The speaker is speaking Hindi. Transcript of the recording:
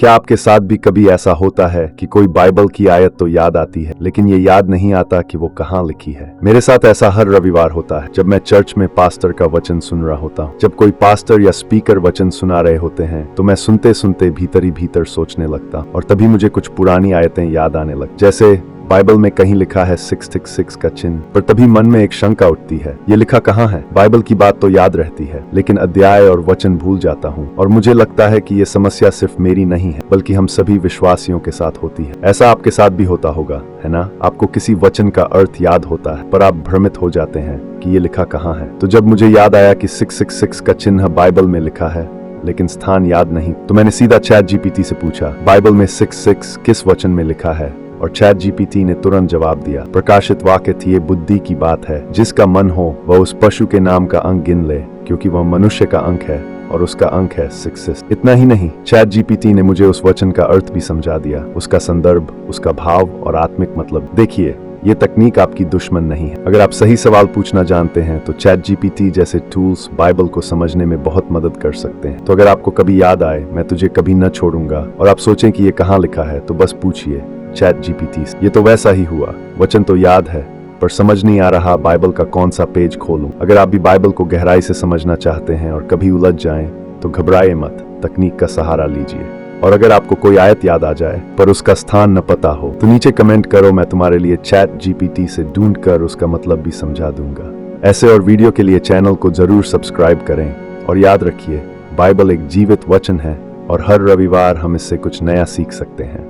क्या आपके साथ भी कभी ऐसा होता है कि कोई बाइबल की आयत तो याद आती है लेकिन ये याद नहीं आता कि वो कहाँ लिखी है? मेरे साथ ऐसा हर रविवार होता है जब मैं चर्च में पास्टर का वचन सुन रहा होता हूँ। जब कोई पास्टर या स्पीकर वचन सुना रहे होते हैं तो मैं सुनते सुनते भीतर ही भीतर सोचने लगता हूँ और तभी मुझे कुछ पुरानी आयतें याद आने लग, जैसे बाइबल में कहीं लिखा है 666 का चिन्ह, पर तभी मन में एक शंका उठती है, ये लिखा कहाँ है? बाइबल की बात तो याद रहती है लेकिन अध्याय और वचन भूल जाता हूँ और मुझे लगता है कि ये समस्या सिर्फ मेरी नहीं है बल्कि हम सभी विश्वासियों के साथ होती है। ऐसा आपके साथ भी होता होगा, है ना? आपको किसी वचन का अर्थ याद होता है पर आप भ्रमित हो जाते हैं कि ये लिखा कहाँ है। तो जब मुझे याद आया कि 666 का चिन्ह बाइबल में लिखा है लेकिन स्थान याद नहीं, तो मैंने सीधा चैट जीपीटी से पूछा, बाइबल में 66 किस वचन में लिखा है? और चैट जीपीटी ने तुरंत जवाब दिया, प्रकाशित वाक्य थी, ये बुद्धि की बात है, जिसका मन हो वह उस पशु के नाम का अंक गिन ले क्योंकि वह मनुष्य का अंक है और उसका अंक है 66। इतना ही नहीं, चैट जीपीटी ने मुझे उस वचन का अर्थ भी समझा दिया, उसका संदर्भ, उसका भाव और आत्मिक मतलब। देखिए, ये तकनीक आपकी दुश्मन नहीं है। अगर आप सही सवाल पूछना जानते हैं तो चैट जीपीटी जैसे टूल्स बाइबल को समझने में बहुत मदद कर सकते हैं। तो अगर आपको कभी याद आए मैं तुझे कभी न छोड़ूंगा और आप सोचें कि ये कहाँ लिखा है, तो बस पूछिए चैट जीपीटी। ये तो वैसा ही हुआ, वचन तो याद है पर समझ नहीं आ रहा बाइबल का कौन सा पेज खोलूं। अगर आप भी बाइबल को गहराई से समझना चाहते हैं और कभी उलझ जाएं तो घबराए मत, तकनीक का सहारा लीजिए। और अगर आपको कोई आयत याद आ जाए पर उसका स्थान न पता हो तो नीचे कमेंट करो, मैं तुम्हारे लिए चैट जीपीटी से ढूंढकर उसका मतलब भी समझा दूंगा। ऐसे और वीडियो के लिए चैनल को जरूर सब्सक्राइब करें और याद रखिए, बाइबल एक जीवित वचन है और हर रविवार हम इससे कुछ नया सीख सकते हैं।